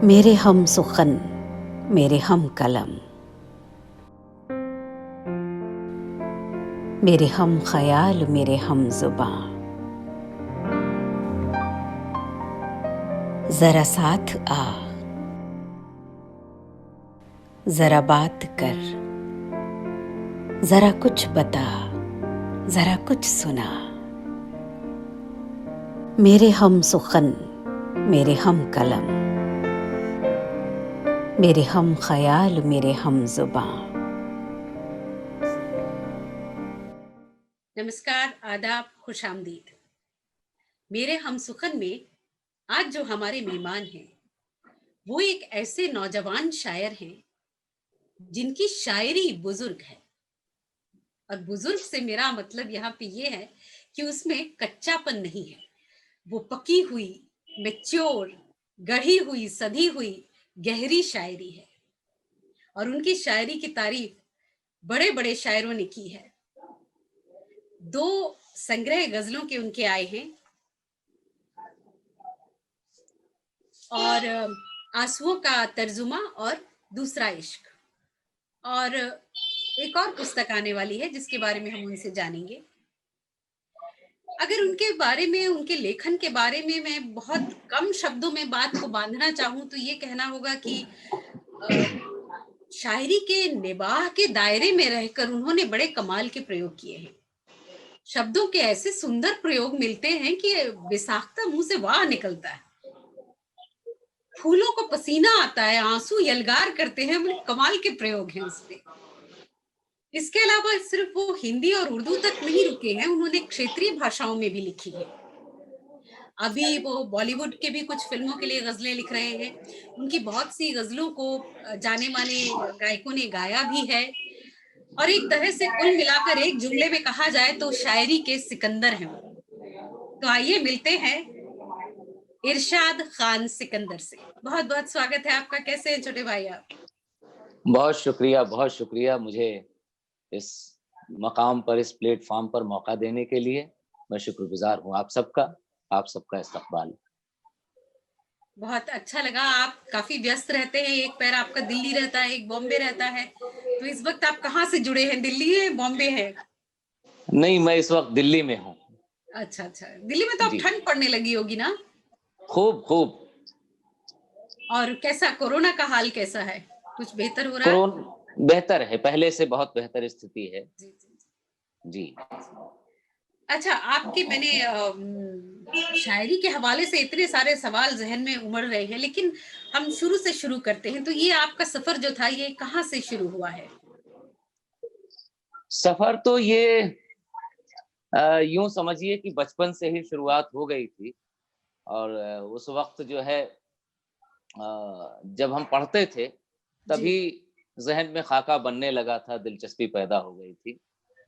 मेरे हम सुखन, मेरे हम कलम, मेरे हम ख्याल, मेरे हम जुबां, जरा साथ आ, जरा बात कर, जरा कुछ बता, जरा कुछ सुना। मेरे हम सुखन, मेरे हम कलम, मेरे हम ख्याल, मेरे हम जुबां। नमस्कार, आदाब, खुशामदीद। मेरे हम सुखन में आज जो हमारे मेहमान हैं वो एक ऐसे नौजवान शायर हैं जिनकी शायरी बुजुर्ग है। और बुजुर्ग से मेरा मतलब यहाँ पे ये है कि उसमें कच्चापन नहीं है, वो पकी हुई, मैच्योर, गढ़ी हुई, सधी हुई गहरी शायरी है। और उनकी शायरी की तारीफ बड़े बड़े शायरों ने की है। 2 संग्रह गजलों के उनके आए हैं और आंसुओं का तर्जुमा और दूसरा इश्क, और एक और पुस्तक आने वाली है जिसके बारे में हम उनसे जानेंगे। अगर उनके बारे में, उनके लेखन के बारे में मैं बहुत कम शब्दों में बात को बांधना चाहूँ तो ये कहना होगा कि अ, शायरी के निबाह के दायरे में रहकर उन्होंने बड़े कमाल के प्रयोग किए हैं। शब्दों के ऐसे सुंदर प्रयोग मिलते हैं कि बेसाख्ता मुंह से वाह निकलता है, फूलों को पसीना आता है, आंसू यलगार करते हैं। बड़े कमाल के प्रयोग हैं उसमें। इसके अलावा सिर्फ वो हिंदी और उर्दू तक नहीं रुके हैं, उन्होंने क्षेत्रीय भाषाओं में भी लिखी है। अभी वो बॉलीवुड के भी कुछ फिल्मों के लिए गजलें लिख रहे हैं। उनकी बहुत सी गजलों को जाने माने गायकों ने गाया भी है। और एक तरह से कुल मिलाकर एक जुमले में कहा जाए तो शायरी के सिकंदर हैं वो। तो आइए मिलते हैं इरशाद खान सिकंदर से। बहुत बहुत स्वागत है आपका। कैसे हैं छोटे भाई आप? बहुत शुक्रिया मुझे इस मकाम पर, इस प्लेटफॉर्म पर मौका देने के लिए। मैं शुक्रगुजार हूँ आप सबका इस्तकबाल। बहुत अच्छा लगा। आप काफी व्यस्त रहते हैं, एक पैर आपका दिल्ली रहता है, एक बॉम्बे रहता है। तो इस वक्त आप कहाँ से जुड़े हैं? दिल्ली है, बॉम्बे है? नहीं, मैं इस वक्त दिल्ली में हूँ। अच्छा अच्छा, दिल्ली में तो अब जी, ठंड पड़ने लगी होगी ना? खूब खूब। और कैसा कोरोना का हाल कैसा है? कुछ बेहतर हो रहा है? कोरोना बेहतर है, पहले से बहुत बेहतर स्थिति है। जी जी जी। जी। अच्छा, आपकी मैंने शायरी के हवाले से इतने सारे सवाल जहन में उमड़ रहे हैं, लेकिन हम शुरू से शुरू करते हैं। तो ये आपका सफर जो था ये कहाँ से शुरू हुआ है? सफर तो ये यूं समझिए कि बचपन से ही शुरुआत हो गई थी। और उस वक्त जो है, जब हम पढ़ते थे जी। तभी ज़हन में खाका बनने लगा था, दिलचस्पी पैदा हो गई थी।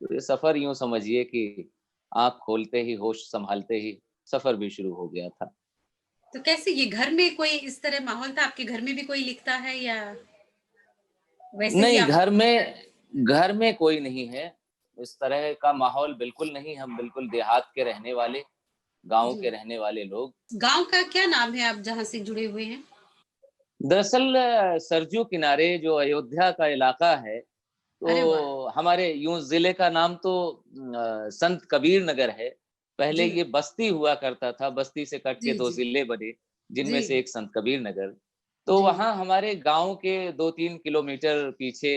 तो ये सफ़र यूँ समझिए कि आँख खोलते ही, होश सँभालते ही सफ़र भी शुरू हो गया था। तो कैसे ये घर में कोई इस तरह माहौल था? आपके घर में भी कोई लिखता है या वैसे ही नहीं, आप? घर में कोई नहीं है, इस तरह का माहौल बिल्कुल नहीं। हम बिल्कुल देहात के रहने वाले, गाँव जी। के रहने वाले लोग। गाँव का क्या नाम है आप जहाँ से जुड़े हुए हैं? दरअसल सरजू किनारे जो अयोध्या का इलाका है, अरे वाह! तो हमारे यूँ ज़िले का नाम तो संत कबीर नगर है। पहले जी, ये बस्ती हुआ करता था, बस्ती से कट के जी, 2 जी, ज़िले बने, जी, जिनमें से एक संत कबीर नगर। तो जी। वहाँ हमारे गाँव के 2-3 किलोमीटर पीछे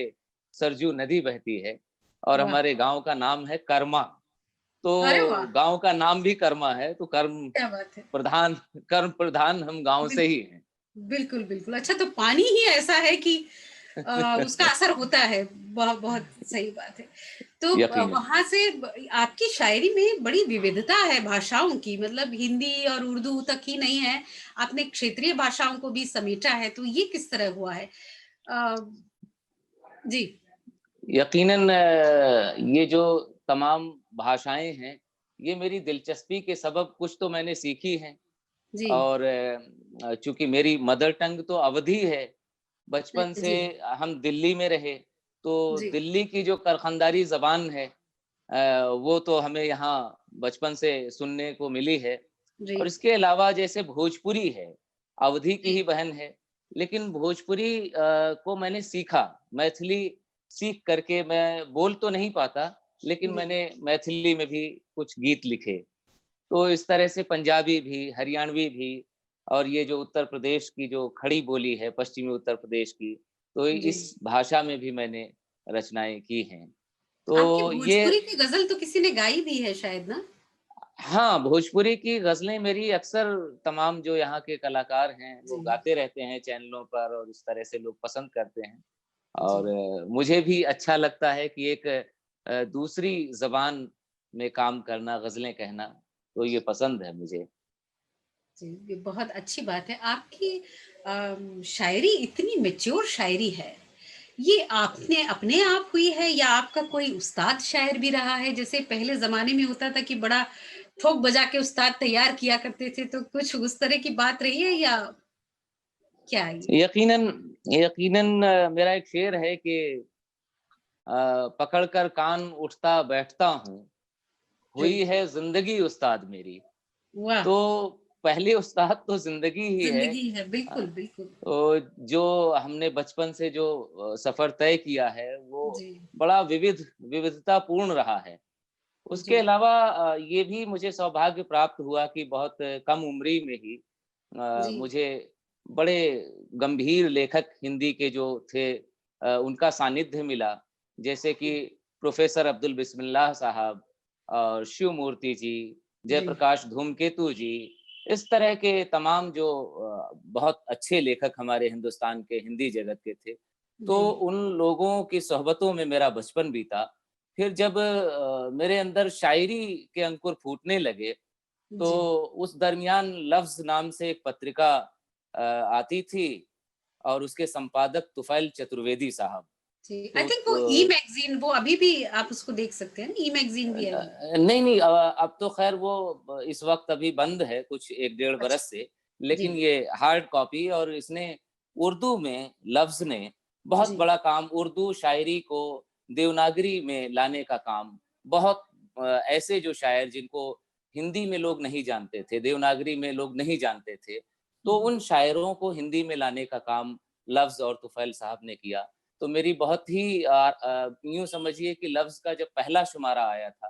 सरजू नदी बहती है और वाह! हमारे गाँव का नाम है कर्मा। अरे वाह! तो गाँव का नाम भी कर्मा है, तो क्या बात है। प्रधान कर्म प्रधान हम गाँव से बिल ही हैं। बिल्कुल, बिल्कुल। अच्छा, तो पानी ही ऐसा है कि उसका असर होता है। बहुत बहुत सही बात है। तो यकीनन। वहाँ से आपकी शायरी में बड़ी विविधता है भाषाओं की, मतलब हिंदी और उर्दू तक ही नहीं है, आपने क्षेत्रीय भाषाओं को भी समेटा है। तो ये किस तरह हुआ है? अ, जी, यकीनन ये जो तमाम भाषाएँ हैं, ये मेरी दिलचस्पी के सबब कुछ तो मैंने सीखी हैं। जी, और चूँकि मेरी मदर टंग तो अवधी है, बचपन से जी, हम दिल्ली में रहे, तो जी, दिल्ली की जो करखंदारी ज़बान है, वो तो हमें यहाँ बचपन से सुनने को मिली है। जी, और इसके अलावा जैसे भोजपुरी है, अवधी की जी, ही बहन है, लेकिन भोजपुरी को मैंने सीखा। मैथिली सीख करके मैं बोल तो नहीं पाता, लेकिन जी, मैंने मैथिली में भी कुछ गीत लिखे। तो इस तरह से पंजाबी भी, हरियाणवी भी, और ये जो उत्तर प्रदेश की जो खड़ी बोली है, पश्चिमी उत्तर प्रदेश की, तो जी। इस भाषा में भी मैंने रचनाएँ की हैं। आपकी तो ये भोजपुरी की गज़ल तो किसी ने गाई भी है शायद ना? हाँ, भोजपुरी की ग़ज़लें मेरी अक्सर तमाम जो यहाँ के कलाकार हैं, वो जी, गाते रहते हैं चैनलों पर, और इस तरह से लोग पसंद करते हैं। और जी, मुझे भी अच्छा लगता है कि एक दूसरी ज़बान में काम करना, ग़ज़लें कहना, तो ये पसंद है मुझे। जी, ये बहुत अच्छी बात है। आपकी शायरी इतनी मैच्योर शायरी है, ये आपने अपने आप हुई है या आपका कोई उस्ताद शायर भी रहा है? जैसे पहले ज़माने में होता था कि बड़ा ठोक बजा के उस्ताद तैयार किया करते थे, तो कुछ उस तरह की बात रही है या क्या है ये? यकीनन यकीनन मेरा एक शेर है कि पकड़ कर कान उठता बैठता हूँ, जी, हुई है ज़िंदगी उस्ताद मेरी। वाह! तो पहली उस्ताद तो ज़िंदगी ही है। ज़िंदगी है, अ, बिल्कुल, बिल्कुल। जो हमने बचपन से जो सफ़र तय किया है, वो जी, बड़ा विविधतापूर्ण रहा है। उसके जी, अलावा ये भी मुझे सौभाग्य प्राप्त हुआ कि बहुत कम उम्री में ही जी, मुझे बड़े गंभीर लेखक हिंदी के जो थे, उनका सानिध्य मिला। जैसे कि जी, प्रोफ़ेसर अब्दुल बिस्मिल्लाह साहब और शिव मूर्ति जी, जी, जयप्रकाश धूमकेतु जी, इस तरह के तमाम जो बहुत अच्छे लेखक हमारे हिंदुस्तान के हिंदी जगत के थे। तो जी, उन लोगों की सोहबतों में मेरा बचपन बीता। फिर जब मेरे अंदर शायरी के अंकुर फूटने लगे, तो जी। उस दरमियान लफ्ज़ नाम से एक पत्रिका आती थी, और उसके संपादक तुफ़ैल चतुर्वेदी साहब। जी, आई तो थिंक वो ई-मैगज़ीन वो अभी भी आप उसको देख सकते हैं ना, ई-मैगज़ीन भी है वो। नहीं, नहीं, अब तो ख़ैर वो इस वक़्त अभी बंद है कुछ 1 डेढ़ अच्छा, बरस से, जी, लेकिन ये हार्ड कॉपी, और इसने उर्दू में लफ्ज़ ने बहुत जी, बड़ा काम, उर्दू शायरी को देवनागरी में लाने का काम, बहुत ऐसे जो शायर जिनको हिंदी में लोग नहीं जानते थे, देवनागरी में लोग नहीं जानते थे, तो हुँ, उन शायरों को हिंदी में लाने का काम लफ्ज़ और तुफ़ैल साहब ने किया। तो मेरी बहुत ही यूँ समझिए कि लफ्ज़ का जब पहला शुमारा आया था,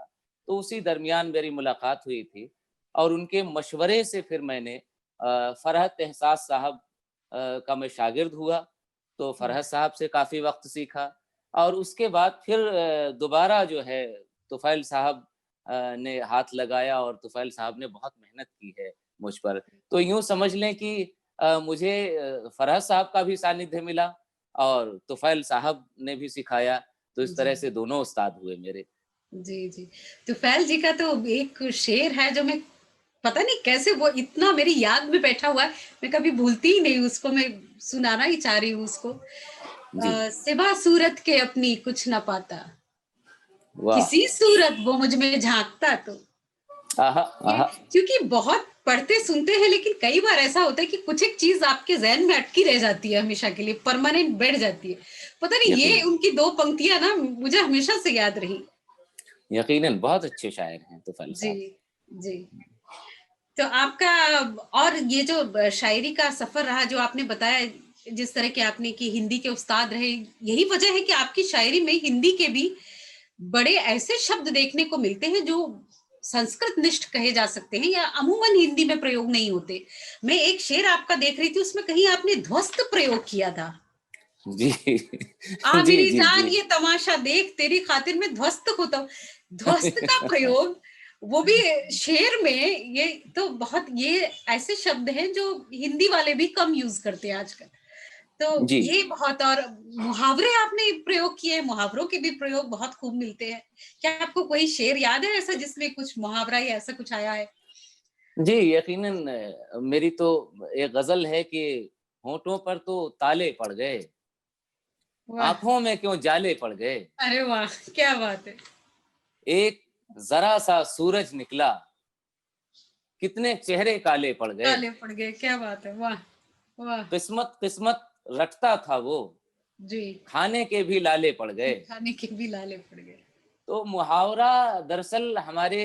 तो उसी दरमियान मेरी मुलाकात हुई थी, और उनके मशवरे से फिर मैंने फ़रहत एहसास साहब का मैं शागिर्द हुआ, तो वाह! फ़रहत साहब से काफ़ी वक़्त सीखा, और उसके बाद फिर दोबारा जो है तुफ़ैल साहब ने हाथ लगाया, और तुफ़ैल साहब ने बहुत मेहनत की है मुझ पर। तो यूँ समझ लें कि मुझे फ़रहत साहब का भी सानिध्य मिला, और तुफ़ैल साहब ने भी सिखाया, तो इस जी, तरह से दोनों उस्ताद हुए मेरे। जी, जी। तुफ़ैल जी का तो एक शेर है जो मैं पता नहीं कैसे वो इतना मेरी याद में बैठा हुआ है, मैं कभी भूलती ही नहीं उसको, मैं सुनाना ही चाह रही हूँ उसको। जी। सिवा सूरत के अपनी कुछ ना पाता, वाह! किसी सूरत वो मुझ में झाँकता तो। आहा! ये आहा! क्योंकि बहुत पढ़ते सुनते हैं लेकिन कई बार ऐसा होता है कि कुछ एक चीज़ आपके ज़हन में अटकी रह जाती है हमेशा के लिए, परमानेंट बैठ जाती है। पता नहीं ये यकीनन, उनकी 2 पंक्तियाँ ना मुझे हमेशा से याद रही। यकीनन बहुत अच्छे शायर हैं तुफ़ैल जी, साहब। जी। तो आपका और ये जो शायरी का सफ़र रहा जो आपने बताया जिस तरह के आपने कि हिंदी के उस्ताद रहे, यही वजह है कि आपकी शायरी में हिंदी के भी बड़े ऐसे शब्द देखने को मिलते हैं जो संस्कृत निष्ठ कहे जा सकते हैं या अमूमन हिंदी में प्रयोग नहीं होते। मैं एक शेर आपका देख रही थी उसमें कहीं आपने ध्वस्त प्रयोग किया था। जी। आ जी, मेरी जी, जान जी। ये तमाशा देख तेरी खातिर मैं ध्वस्त होता हूँ। ध्वस्त का प्रयोग वो भी शेर में ये तो बहुत ये ऐसे शब्द हैं जो हिंदी वाले भी कम यूज़ करते हैं आजकल। तो जी। ये बहुत और मुहावरे आपने प्रयोग किए हैं, मुहावरों के भी प्रयोग बहुत खूब मिलते हैं। क्या आपको कोई शेर याद है ऐसा जिसमें कुछ मुहावरा या ऐसा कुछ आया है? जी, यकीनन मेरी तो एक गज़ल है कि होठों पर तो ताले पड़ गए, वाह! आँखों में क्यों जाले पड़ गए, अरे वाह! क्या बात है। एक ज़रा-सा सूरज निकला, कितने चेहरे काले पड़ गए, काले पड़ गए, क्या बात है। वाह! वाह! किस्मत किस्मत रटता था वो, जी, खाने के भी लाले पड़ गए। खाने के भी लाले पड़ गए। तो मुहावरा दरअसल हमारे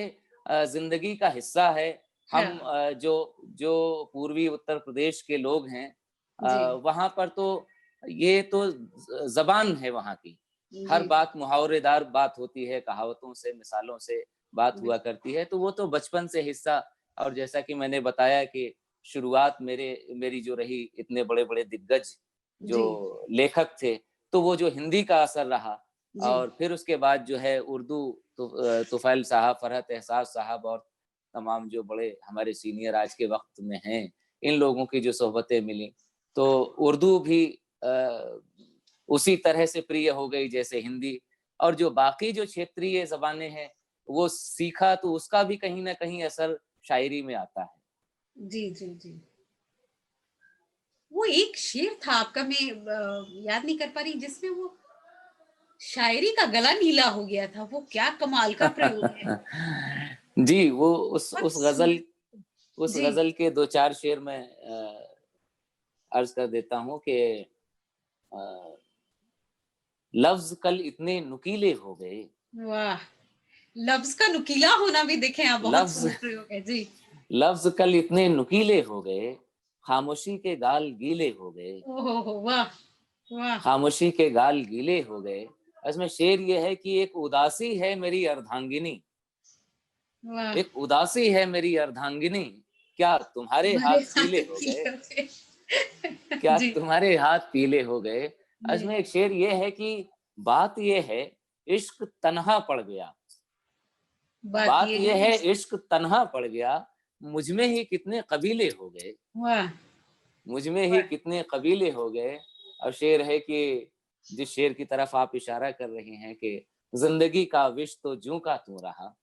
ज़िंदगी का हिस्सा है। हम हाँ, जो जो पूर्वी उत्तर प्रदेश के लोग हैं, जी, वहां पर तो ये तो जबान है वहां की, हर जी, बात मुहावरेदार बात होती है, कहावतों से, मिसालों से बात हुआ बिल्कुल, करती है, तो वो तो बचपन से हिस्सा। और जैसा कि मैंने बताया कि शुरुआत मेरी जो रही, इतने बड़े बड़े दिग्गज जो जी, लेखक थे, तो वो जो हिंदी का असर रहा, जी, और फिर उसके बाद जो है उर्दू, तुफैल साहब, फरहत एहसास साहब और तमाम जो बड़े हमारे सीनियर आज के वक्त में हैं, इन लोगों की जो सोहबतें मिली, तो उर्दू भी उसी तरह से प्रिय हो गई जैसे हिंदी। और जो बाकी जो क्षेत्रीय जबानें हैं, वो सीखा तो उसका भी कहीं ना कहीं असर शायरी में आता है। जी, जी, जी। वो एक शेर था आपका, मैं याद नहीं कर पा रही, जिसमें वो शायरी का गला नीला हो गया था। वो क्या कमाल का प्रयोग है। जी, वो बहुत उस गजल, उस जी, गजल के दो चार शेर मैं अर्ज कर देता हूँ कि अ, लफ्ज कल इतने नुकीले हो गए, वाह! लफ्ज़ का नुकीला होना भी देखें आप, बहुत लफ्ज सुंदर प्रयोग है। जी। लफ्ज कल इतने नुकीले हो गए, खामोशी के गाल गीले हो गए, ओहो हो! वाह! वाह! खामोशी के गाल गीले हो गए। इसमें शेर ये है कि एक उदासी है मेरी अर्धांगिनी, वाह! एक उदासी है मेरी अर्धांगिनी, क्या तुम्हारे हाथ हमारे साथ पीले हो की गए, होते क्या जी, तुम्हारे हाथ पीले हो गए। जी। इसमें एक शेर ये है कि बात ये है, इश्क तन्हा पड़ गया, बात बात ये ये है है, इस इश्क तन्हा पड़ गया, मुझ में ही कितने कबीले हो गए, वाह! मुझ में ही वाह! कितने कबीले हो गए। और शेर है कि जिस शेर की तरफ आप इशारा कर रहे हैं कि जिंदगी का विश तो जूं का तू रहा,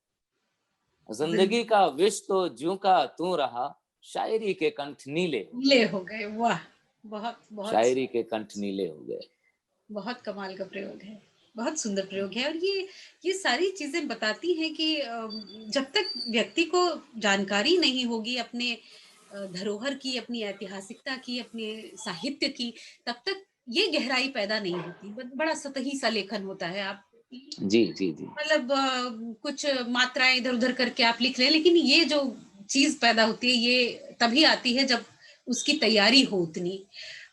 जिंदगी ज़िंदगी का विश तो जूं का तू रहा, शायरी के कंठ नीले हो गीले गए, हो गए, वाह! बहुत बहुत शायरी के कंठ नीले हो गए। बहुत कमाल का प्रयोग है। बहुत सुंदर प्रयोग है, और ये सारी चीज़ें बताती हैं कि जब तक व्यक्ति को जानकारी नहीं होगी अपने धरोहर की, अपनी ऐतिहासिकता की, अपने साहित्य की, तब तक ये गहराई पैदा नहीं होती। ब बड़ा सतही सा लेखन होता है। आप जी, जी, जी। मतलब कुछ मात्राएँ इधर-उधर करके आप लिख लें, लेकिन ये जो चीज़ पैदा होती है, ये तभी आती है जब उसकी तैयारी हो उतनी।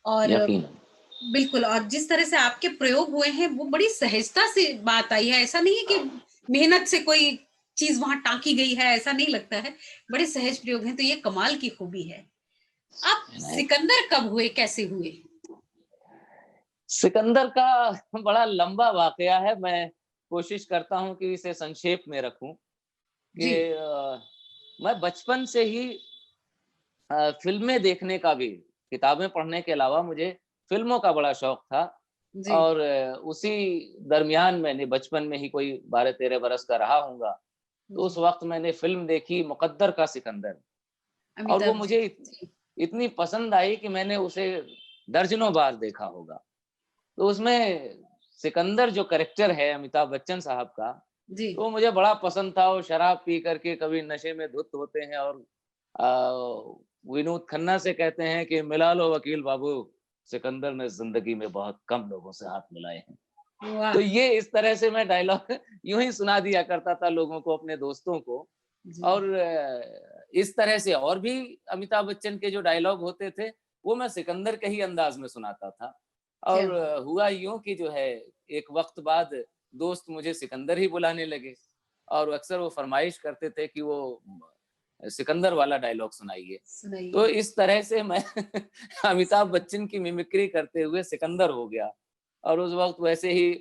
और यकीनन। बिल्कुल, और जिस तरह से आपके प्रयोग हुए हैं, वो बड़ी सहजता से बात आई है। ऐसा नहीं है कि मेहनत से कोई चीज़ वहाँ टाँकी गई है, ऐसा नहीं लगता है। बड़े सहज प्रयोग हैं, तो ये कमाल की खूबी है। आप नहीं, सिकंदर कब हुए, कैसे हुए? सिकंदर का बड़ा लंबा वाकया है। मैं कोशिश करता हूँ कि इसे संक्षेप में रखूं कि जी, मैं बचपन से ही फ़िल्में देखने का भी, किताबें पढ़ने के अलावा मुझे फ़िल्मों का बड़ा शौक था। जी, और उसी दरमियान मैंने बचपन में ही कोई 12-13 बरस का रहा होऊँगा, तो जी। उस वक़्त मैंने फ़िल्म देखी मुक़द्दर का सिकंदर, और वो अमिताभ जी, मुझे जी, इतनी पसंद आई कि मैंने उसे दर्जनों बार देखा होगा। तो उसमें सिकंदर जो कैरेक्टर है अमिताभ बच्चन साहब का, जी। तो मुझे बड़ा पसंद था। वो शराब पी करके कभी नशे में धुत होते हैं और विनोद खन्ना से कहते हैं कि मिला लो वकील बाबू, सिकंदर ने जिंदगी में बहुत कम लोगों से हाथ मिलाए हैं। तो वाह! ये इस तरह से मैं डायलॉग यूं ही सुना दिया करता था लोगों को, अपने दोस्तों को। जी, और इस तरह से और भी अमिताभ बच्चन के जो डायलॉग होते थे, वो मैं सिकंदर के ही अंदाज में सुनाता था। क्या और बात! हुआ यूं कि जो है, एक वक्त बाद दोस्त मुझे सिकंदर ही बुलाने लगे, और अक्सर वो फरमाइश करते थे कि वो सिकंदर वाला डायलॉग सुनाइए। तो सुनाइए। इस तरह से मैं अमिताभ बच्चन की मिमिक्री करते हुए सिकंदर हो गया। और उस वक्त वैसे ही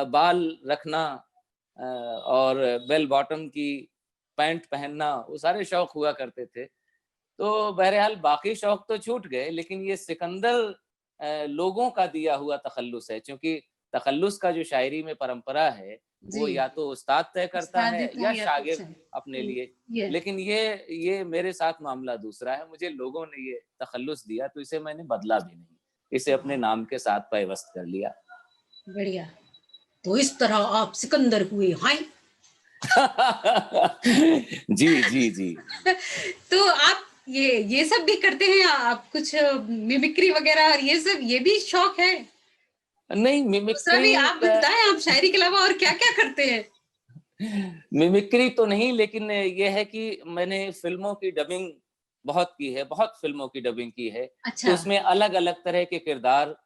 बाल रखना, और बेल बॉटम की पैंट पहनना, वो सारे शौक हुआ करते थे। तो बहरहाल बाकी शौक तो छूट गए, लेकिन ये सिकंदर लोगों का दिया हुआ तखल्लुस है, क्योंकि तखल्लुस का जो शायरी में परंपरा है, जी, वो या तो उस्ताद तय करता उस्ताद है देता या है या कुछ शागिर्द है। अपने लिए। ये लेकिन ये मेरे साथ मामला दूसरा है, मुझे लोगों ने ये तखल्लुस दिया, तो इसे मैंने बदला भी नहीं, इसे अपने वाह! नाम के साथ पेवस्त कर लिया। बढ़िया। तो इस तरह आप सिकंदर हुए, हैं? जी, जी, जी। तो आप ये सब भी करते हैं आप, कुछ मिमिक्री वगैरह, और ये सब, ये भी शौक है? नहीं, दूसरा भी आप भी बताएँ, आप शायरी के अलावा और क्या-क्या करते हैं? मिमिक्री तो नहीं, लेकिन ये है कि मैंने फ़िल्मों की डबिंग बहुत की है, बहुत फ़िल्मों की डबिंग की है। तो अच्छा। उसमें अलग-अलग तरह के किरदार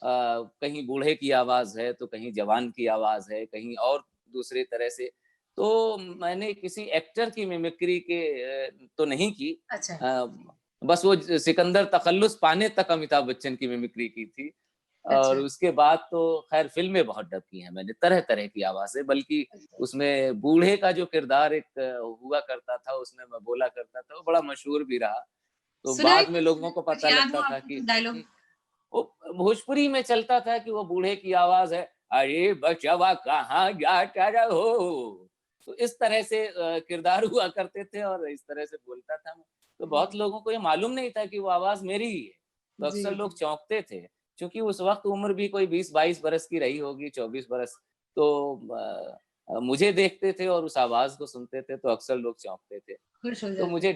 कहीं बूढ़े की आवाज़ है, तो कहीं जवान की आवाज़ है, कहीं और दूसरे तरह से। तो मैंने किसी एक्टर की मिमिक्री तो नहीं की। अच्छा। अ, बस वो सिकंदर तख़ल्लुस पाने तक अमिताभ बच्चन की मिमिक्री की थी। और अच्छा। उसके बाद तो ख़ैर फ़िल्में बहुत डब की हैं मैंने, तरह-तरह की आवाज़ें, बल्कि उसमें बूढ़े का जो किरदार एक हुआ करता था, उसमें मैं बोला करता था, वो बड़ा मशहूर भी रहा। तो सुनाइए बाद में कुछ लोगों को कुछ पता याद हो लगता था आपको कि कुछ डायलॉग? वो भोजपुरी में चलता था कि वो बूढ़े की आवाज़ है, अरे बचवा कहाँ जाता रहो। तो इस तरह से किरदार हुआ करते थे और इस तरह से बोलता था मैं। तो बहुत लोगों को ये मालूम नहीं था कि वो आवाज़ मेरी ही है। तो जी, अक्सर जी। लोग चौंकते थे, क्योंकि उस वक़्त उम्र भी कोई 20-22 बरस की रही होगी, 24 बरस। तो मुझे देखते थे और उस आवाज़ को सुनते थे, तो अक्सर लोग चौंकते थे। खुश हो तो जाते। मुझे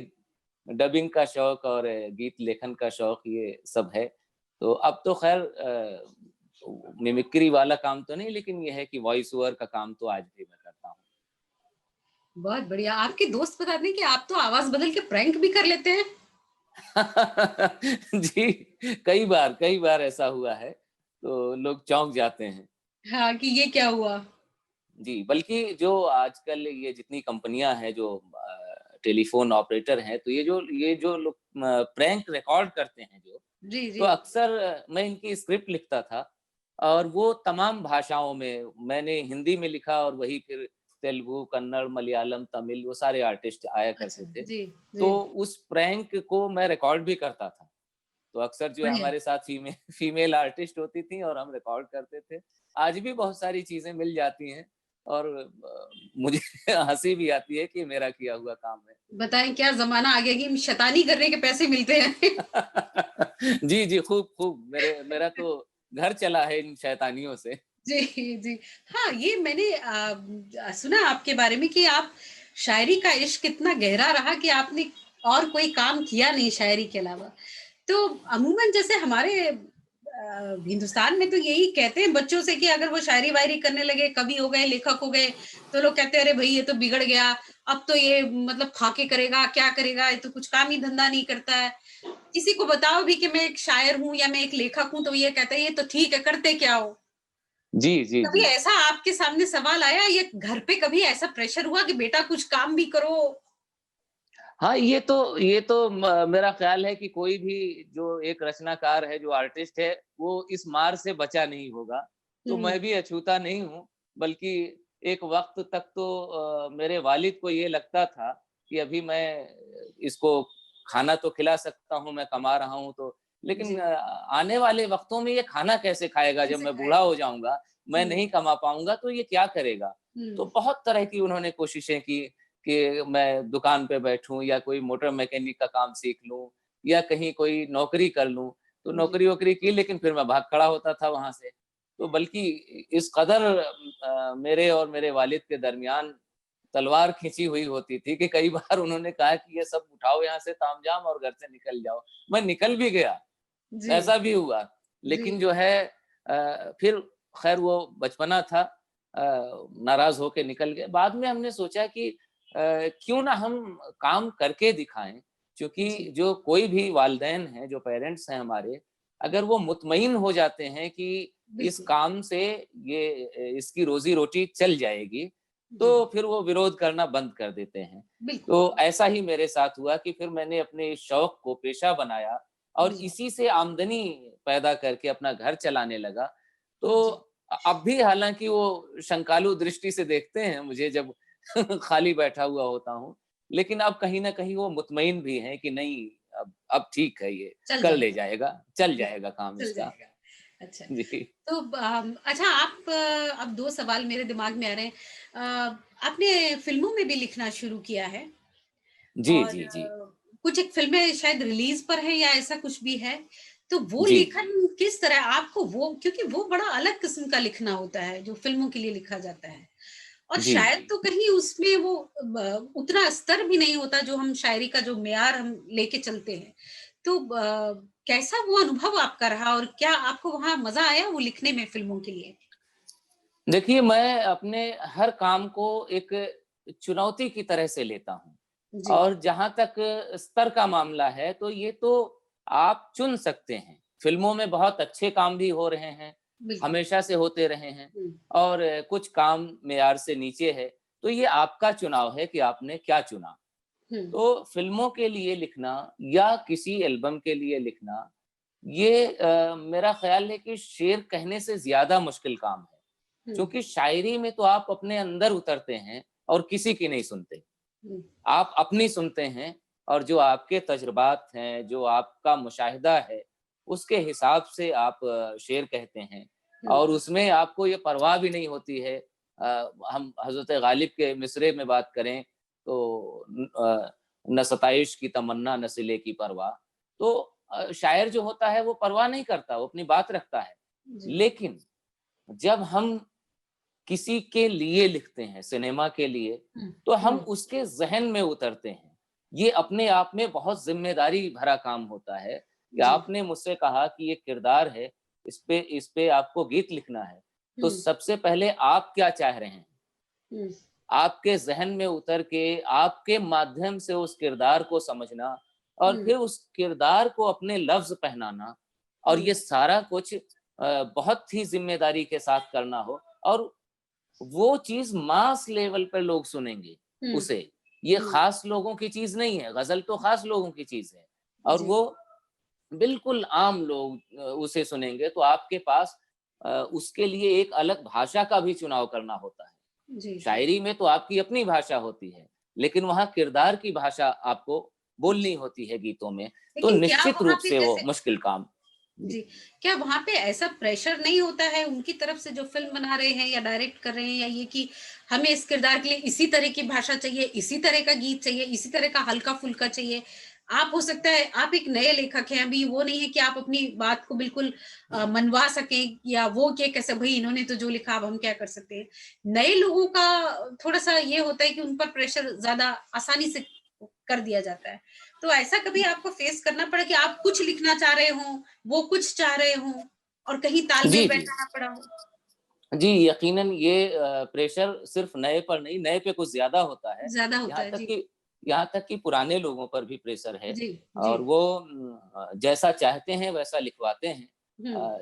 डबिंग का शौक और गीत लेखन का शौक ये सब है। तो अब तो ख़ैर मिमिक्री वाला काम तो नहीं, लेकिन ये है कि वॉइस ओवर का काम तो आज भी मैं करता हूँ। बहुत बढ़िया। आपके दोस्त बताते हैं कि आप तो आवाज़ बदल के प्रैंक भी कर लेते हैं? जी, कई बार ऐसा हुआ है, तो लोग चौंक जाते हैं। हाँ, कि ये क्या हुआ? जी, बल्कि जो आजकल ये जितनी कंपनियाँ हैं जो टेलीफ़ोन ऑपरेटर हैं, तो ये जो लोग प्रैंक रिकॉर्ड करते हैं जो, जी, तो जी। अक्सर मैं इनकी स्क्रिप्ट लिखता था और वो तमाम भाषाओं में मैंने हिंदी में लिखा और वही फिर तेलुगु, कन्नड़, मलयालम, तमिल वो सारे आर्टिस्ट आया अच्छा, करते थे। जी, जी। तो उस प्रैंक को मैं रिकॉर्ड भी करता था। तो अक्सर जो है बढ़िया। हमारे साथ फीमेल आर्टिस्ट होती थी और हम रिकॉर्ड करते थे। आज भी बहुत सारी चीज़ें मिल जाती हैं और मुझे हँसी भी आती है कि मेरा किया हुआ काम है। बताएँ क्या ज़माना आ गया कि शैतानी करने के पैसे मिलते हैं। जी, जी, खूब मेरा तो घर चला है इन शैतानियों से। जी, जी। हाँ, ये मैंने सुना आपके बारे में कि आप शायरी का इश्क इतना गहरा रहा कि आपने और कोई काम किया नहीं शायरी के अलावा। तो अमूमन जैसे हमारे हिंदुस्तान में तो यही कहते हैं बच्चों से कि अगर वो शायरी-वायरी करने लगे, कवि हो गए, लेखक हो गए, तो लोग कहते हैं, "अरे भई, ये तो बिगड़ गया। अब तो ये मतलब फाके करेगा, क्या करेगा? ये तो कुछ काम ही धंधा नहीं करता है।" किसी को बताओ भी कि मैं एक शायर हूँ या मैं एक लेखक हूँ, तो ये कहता है, "ये तो ठीक है, करते क्या हो?" जी, जी, कभी जी। ऐसा आपके सामने सवाल आया या घर पे कभी ऐसा प्रेशर हुआ कि बेटा कुछ काम भी करो? हाँ, ये तो मेरा ख़्याल है कि कोई भी जो एक रचनाकार है, जो आर्टिस्ट है, वो इस मार से बचा नहीं होगा। तो मैं हुँ, भी अछूता नहीं हूँ, बल्कि एक वक़्त तक तो मेरे वालिद को ये लगता था कि अभी मैं इसको खाना तो खिला सकता हूँ, मैं कमा रहा हूँ तो, लेकिन जी, आने वाले वक़्तों में ये खाना कैसे खाएगा जब कैसे मैं बूढ़ा खाएगा? हो जाऊँगा, मैं हुँ, नहीं कमा पाऊँगा तो ये क्या करेगा? तो हुँ, बहुत तरह की उन्होंने कोशिशें की कि मैं दुकान पे बैठूँ या कोई मोटर मैकेनिक का काम सीख लूँ या कहीं कोई नौकरी कर लूँ। तो जी, नौकरी-वोकरी की लेकिन फिर मैं भाग खड़ा होता था वहाँ से। तो बल्कि इस कदर मेरे और मेरे वालिद के दरमियान तलवार खींची हुई होती थी कि कई बार उन्होंने कहा कि ये सब उठाओ यहाँ से तामझाम और घर से निकल जाओ। मैं निकल भी गया, जी, ऐसा भी हुआ। जी, लेकिन जो है फिर ख़ैर वो बचपना था नाराज़ होके निकल गए। बाद में हमने सोचा कि क्यों ना हम काम करके दिखाएँ, क्योंकि जी, जो कोई भी वालिदैन हैं, जो पेरेंट्स हैं हमारे, अगर वो मुतमईन हो जाते हैं कि इस बिल्कुल, काम से इसकी रोज़ी-रोटी चल जाएगी, जी, तो फिर वो विरोध करना बंद कर देते हैं। बिल्कुल, तो ऐसा ही मेरे साथ हुआ कि फिर मैंने अपने इस शौक को पेशा बनाया और जी, इसी से आमदनी पैदा करके अपना घर चलाने लगा। तो जी। अब भी हालाँकि वो शंकालू दृष्टि से देखते हैं मुझे जब खाली बैठा हुआ होता हूँ। लेकिन अब कहीं न कहीं वो मुतमईन भी हैं कि नहीं अब ठीक है ये, चल कर ले जाएगा, जाएगा, चल जी, जाएगा काम चल इसका। जाएगा। अच्छा, जी। तो अच्छा आप अब 2 सवाल मेरे दिमाग में आ रहे हैं। आपने फ़िल्मों में भी लिखना शुरू किया है जी, और जी, जी। कुछ एक फ़िल्में शायद रिलीज़ पर है या ऐसा कुछ भी है? तो वो जी। लेखन किस तरह आपको वो क्योंकि वो बड़ा अलग किस्म का लिखना होता है, जो फ़िल्मों के लिए लिखा जाता है। और जी। शायद तो कहीं उसमें वो उतना स्तर भी नहीं होता जो हम शायरी का जो मेयार हम लेके चलते हैं। तो कैसा वो अनुभव आपका रहा और क्या आपको वहाँ मज़ा आया वो लिखने में फ़िल्मों के लिए? देखिए, मैं अपने हर काम को एक चुनौती की तरह से लेता हूँ। जी। और जहाँ तक स्तर का मामला है, तो ये तो आप चुन सकते हैं। फ़िल्मों में बहुत अच्छे काम भी हो रहे हैं, बिल्कुल। हमेशा से होते रहे हैं, हुँ, और कुछ काम मेयार से नीचे है, तो ये आपका चुनाव है कि आपने क्या चुना। हुँ, तो फ़िल्मों के लिए लिखना या किसी एल्बम के लिए लिखना, ये मेरा ख़्याल है कि शेर कहने से ज़्यादा मुश्किल काम है। हुँ, क्योंकि शायरी में तो आप अपने अंदर उतरते हैं और किसी की नहीं सुनते। हुँ, आप अपनी सुनते हैं, और जो आपके तजुर्बात हैं, जो आपका मुशाहिदा है, उसके हिसाब से आप शेर कहते हैं, हुँ, और उसमें आपको ये परवाह भी नहीं होती है। हम हज़रत गालिब के मिसरे में बात करें तो न सताइश की तमन्ना न सिले की परवाह। तो शायर जो होता है वो परवाह नहीं करता, वो अपनी बात रखता है। जी। लेकिन जब हम किसी के लिए लिखते हैं, सिनेमा के लिए, हुँ, तो हम हुँ, उसके ज़हन में उतरते हैं। ये अपने आप में बहुत ज़िम्मेदारी भरा काम होता है कि जी। आपने मुझसे कहा कि ये किरदार है, इस पे आपको गीत लिखना है। तो हुँ, सबसे पहले आप क्या चाह रहे हैं? हुँ, आपके ज़हन में उतर के, आपके माध्यम से उस किरदार को समझना, और हुँ, फिर उस किरदार को अपने लफ्ज़ पहनाना, और हुँ, ये सारा कुछ बहुत ही ज़िम्मेदारी के साथ करना हो, और वो चीज़ मास लेवल पर लोग सुनेंगे हुँ, उसे। ये हुँ, ख़ास लोगों की चीज़ नहीं है, ग़ज़ल तो ख़ास लोगों की चीज़ है, और जी, वो बिल्कुल आम लोग उसे सुनेंगे, तो आपके पास उसके लिए एक अलग भाषा का भी चुनाव करना होता है। जी, जी। शायरी में तो आपकी अपनी भाषा होती है, लेकिन वहाँ किरदार की भाषा आपको बोलनी होती है गीतों में, तो लेकिन क्या निश्चित वहाँ रूप पे से वो जैसे मुश्किल काम। जी। जी, क्या वहाँ पे ऐसा प्रेशर नहीं होता है उनकी तरफ से जो फ़िल्म बना रहे हैं या डायरेक्ट कर रहे हैं या ये कि हमें इस किरदार के लिए इसी तरह की भाषा चाहिए, इसी तरह का गीत चाहिए, इसी तरह का हल्का-फुल्का चाहिए? आप हो सकता है आप एक नए लेखक हैं, अभी वो नहीं है कि आप अपनी बात को बिल्कुल मनवा सकें या वो कि कैसे भई इन्होंने तो जो लिखा अब हम क्या कर सकते हैं। नए लोगों का थोड़ा-सा ये होता है कि उन पर प्रेशर ज़्यादा आसानी से कर दिया जाता है। तो ऐसा कभी आपको फेस करना पड़ा कि आप कुछ लिखना चाह रहे हों, वो कुछ चाह रहे हों और कहीं जी, तालमेल जी। बैठाना पड़ा हो? जी, यकीनन ये प्रेशर सिर्फ़ नए पर नहीं, नए पे कुछ ज़्यादा होता है। ज़्यादा होता यहाँ है, तक जी। कि यहाँ तक कि पुराने लोगों पर भी प्रेशर है, जी, जी। और वो जैसा चाहते हैं वैसा लिखवाते हैं। हुँ, अ,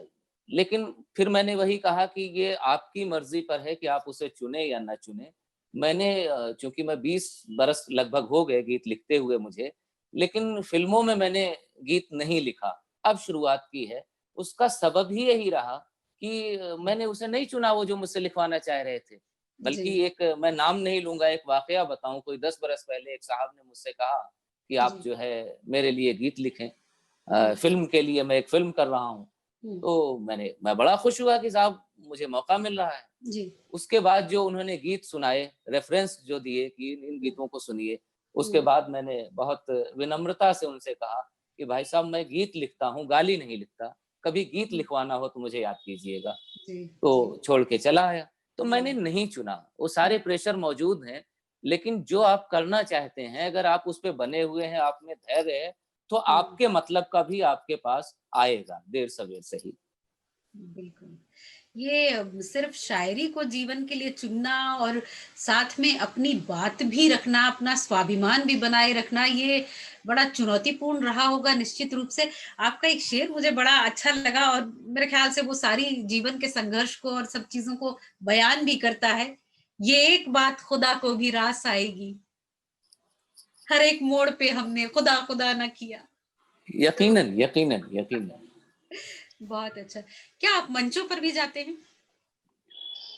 लेकिन फिर मैंने वही कहा कि ये आपकी मर्ज़ी पर है कि आप उसे चुनें या ना चुनें। मैंने चूँकि मैं 20 बरस लगभग हो गए गीत लिखते हुए मुझे, लेकिन फ़िल्मों में मैंने गीत नहीं लिखा, अब शुरुआत की है। उसका सबब ही यही रहा कि मैंने उसे नहीं चुना वो जो मुझसे लिखवाना चाह रहे थे। जी, बल्कि एक, मैं नाम नहीं लूँगा, एक वाक़या बताऊँ, कोई 10 बरस पहले एक साहब ने मुझसे कहा कि आप जी। जो है मेरे लिए गीत लिखें। हुँ, फ़िल्म के लिए, मैं एक फ़िल्म कर रहा हूँ। हुँ। तो मैं बड़ा खुश हुआ कि साहब मुझे मौका मिल रहा है। जी। उसके बाद जो उन्होंने गीत सुनाए, रेफ़रेंस जो दिए कि इन हुँ, गीतों को सुनिए, उसके हुँ। बाद मैंने बहुत विनम्रता से उनसे कहा कि भाई साहब मैं गीत लिखता हूँ, गाली नहीं लिखता। कभी गीत हुँ, लिखवाना हो तो मुझे याद कीजिएगा। जी, जी, तो छोड़ के चला आया। तो जी। मैंने नहीं चुना, वो हुँ, सारे प्रेशर मौजूद हैं, लेकिन जो आप करना चाहते हैं, अगर आप उस पे बने हुए हैं, आप में धैर्य है, तो हुँ। आपके मतलब का भी आपके पास आएगा, देर-सवेर सही। बिल्कुल। ये सिर्फ़ शायरी को जीवन के लिए चुनना और साथ में अपनी बात भी रखना, अपना स्वाभिमान भी बनाए रखना, ये बड़ा चुनौतीपूर्ण रहा होगा निश्चित रूप से। आपका एक शेर मुझे बड़ा अच्छा लगा और मेरे ख़्याल से वो सारी जीवन के संघर्ष को और सब चीज़ों को बयान भी करता है। ये एक बात खुदा को भी रास आएगी, हर एक मोड़ पे हमने खुदा खुदा ना किया। तो यकीनन, यकीनन, यकीनन। बहुत अच्छा। क्या आप मंचों पर भी जाते हैं?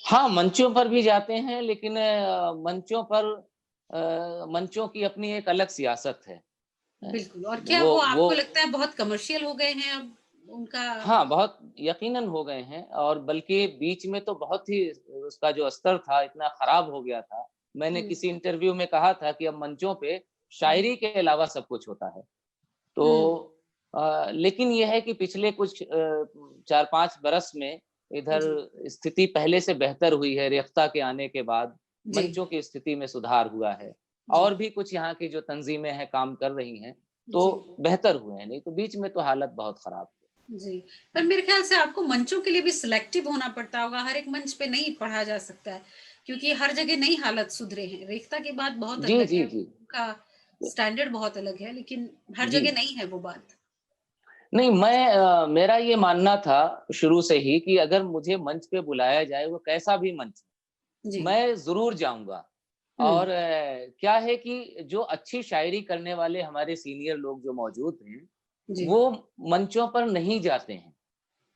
हाँ, मंचों पर भी जाते हैं, लेकिन मंचों की अपनी एक अलग सियासत है। अ, बिल्कुल और क्या वो वो वो आपको लगता है बहुत कमर्शियल हो गए हैं अब उनका हाँ, बहुत यकीनन हो गए हैं, और बल्कि बीच में तो बहुत ही उसका जो स्तर था इतना खराब हो गया था। मैंने हुँ, किसी इंटरव्यू में कहा था कि अब मंचों पे हुँ, शायरी के अलावा सब कुछ होता है। हुँ, तो लेकिन ये है कि पिछले कुछ 4-5 बरस में इधर जी, स्थिति पहले से बेहतर हुई है, रेख़्ता के आने के बाद जी, मंचों की स्थिति में सुधार हुआ है। जी, और भी कुछ यहाँ की जो तंज़ीमें हैं, काम कर रही हैं, जी, तो बेहतर हुए हैं, नहीं तो बीच में तो हालत बहुत खराब थी। जी। पर मेरे ख़्याल से आपको मंचों के लिए भी सिलेक्टिव होना पड़ता होगा, हर एक मंच पे नहीं पढ़ा जा सकता है, क्योंकि हर जगह नहीं हालात सुधरे हैं। रेख़्ता के बाद बहुत जी, अलग जी, है जी। उनका स्टैंडर्ड बहुत अलग है, लेकिन हर जी। जगह नहीं है वो बात। नहीं, मेरा ये मानना था शुरू से ही कि अगर मुझे मंच पे बुलाया जाए, वो कैसा भी मंच, जी। मैं ज़रूर जाऊँगा। हुँ, और क्या है कि जो अच्छी शायरी करने वाले हमारे सीनियर लोग जो मौजूद हैं, जी। वो मंचों पर नहीं जाते हैं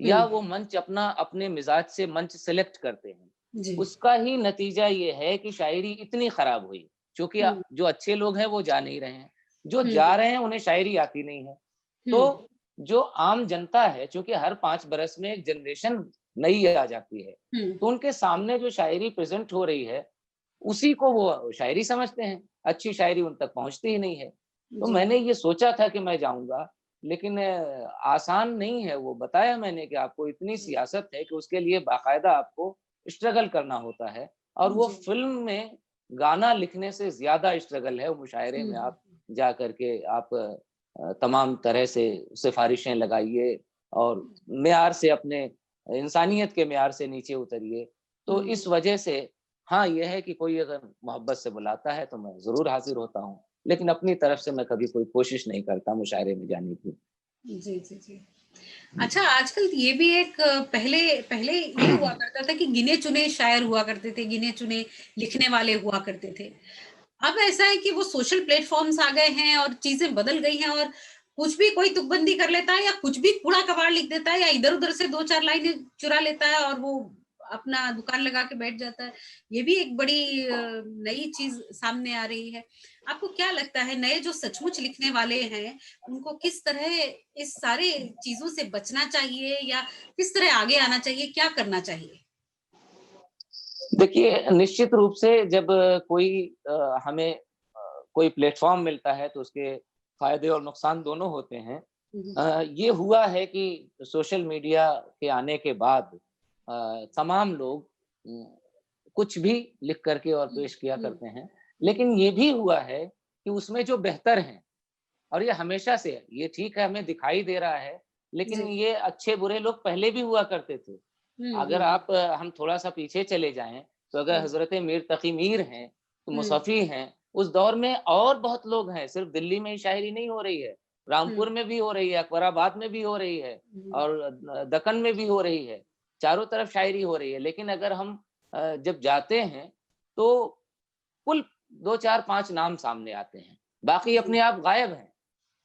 हुँ, या वो मंच अपना अपने मिज़ाज से मंच सेलेक्ट करते हैं। जी। उसका ही नतीजा ये है कि शायरी इतनी खराब हुई, क्योंकि हुँ, जो अच्छे लोग हैं वो जा नहीं रहे हैं, जो हुँ, जा रहे हैं उन्हें शायरी आती नहीं है। हुँ, तो जो आम जनता है, चूँकि हर 5 बरस में एक जनरेशन नई आ जाती है, हुँ, तो उनके सामने जो शायरी प्रेज़ेंट हो रही है, उसी को वो शायरी समझते हैं, अच्छी शायरी उन तक पहुँचती ही नहीं है। तो जी। मैंने ये सोचा था कि मैं जाऊँगा, लेकिन आसान नहीं है वो, बताया मैंने कि आपको इतनी जी, सियासत है कि उसके लिए बाकायदा आपको स्ट्रगल करना होता है और वो जी। फ़िल्म में गाना लिखने से ज़्यादा स्ट्रगल है, मुशायरे हुँ, में आप जा कर के आप तमाम तरह से सिफ़ारिशें लगाइए और मेयार से अपने इंसानियत के मेयार से नीचे उतरिए। तो हुँ, इस वजह से हाँ, ये है कि कोई अगर मोहब्बत से बुलाता है तो मैं ज़रूर हाज़िर होता हूँ, लेकिन अपनी तरफ से मैं कभी कोई कोशिश नहीं करता मुशायरे में जाने की। जी, जी, जी। जी। अच्छा, आजकल ये भी एक पहले पहले ये हुआ करता था कि गिने-चुने शायर हुआ करते थे, गिने-चुने लिखने वाले हुआ करते थे। अब ऐसा है कि वो सोशल प्लेटफ़ॉर्म्स आ गए हैं और चीज़ें बदल गई हैं और कुछ भी कोई तुकबंदी कर लेता है या कुछ भी कूड़ा-कबाड़ लिख देता है या इधर-उधर से 2-4 लाइनें चुरा लेता है और वो अपना दुकान लगा के बैठ जाता है। ये भी एक बड़ी नई चीज़ सामने आ रही है। आपको क्या लगता है नए जो सचमुच लिखने वाले हैं, उनको किस तरह इस सारे चीज़ों से बचना चाहिए या किस तरह आगे आना चाहिए, क्या करना चाहिए? देखिए, निश्चित रूप से जब कोई हमें कोई प्लेटफ़ॉर्म मिलता है तो उसके फ़ायदे और नुकसान दोनों होते हैं। हुँ, हुँ। ये हुआ है कि सोशल मीडिया के आने के बाद तमाम लोग कुछ भी लिख कर के और हुँ, पेश किया हुँ, करते हैं। हुँ। लेकिन ये भी हुआ है कि उसमें जो बेहतर हैं और ये हमेशा से है, ये ठीक है हमें दिखाई दे रहा है, लेकिन जी। ये अच्छे-बुरे लोग पहले भी हुआ करते थे। हुँ, अगर हुँ, आप हम थोड़ा-सा पीछे चले जाएँ, तो अगर हुँ, हज़रत मीर तक़ी मीर हैं, तो हुँ, मुसफ़ी हैं, उस दौर में और बहुत लोग हैं, सिर्फ़ दिल्ली में ही शायरी नहीं हो रही है, हुँ, रामपुर में भी हो रही है, अकबराबाद में भी हो रही है हुँ, और दक्कन में भी हो रही है, चारों तरफ शायरी हो रही है। लेकिन अगर हम जब जाते हैं, तो कुल 2, 4, 5 नाम सामने आते हैं, बाकी जी, अपने आप गायब हैं।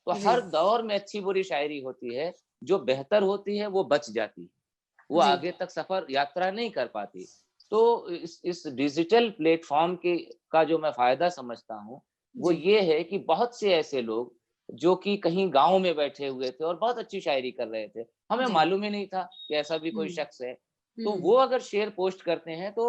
तो जी, हर दौर में अच्छी-बुरी शायरी होती है, जो बेहतर होती है वो बच जाती है, वो जी, आगे तक सफ़र यात्रा नहीं कर पाती। तो इस डिजिटल प्लेटफ़ॉर्म के का जो मैं फ़ायदा समझता हूँ, वो जी, ये है कि बहुत से ऐसे लोग जो कि कहीं गाँव में बैठे हुए थे और बहुत अच्छी शायरी कर रहे थे, हमें जी, मालूम ही नहीं था कि ऐसा भी हुँ, कोई शख़्स है। तो वो हुँ, अगर शेर पोस्ट करते हैं तो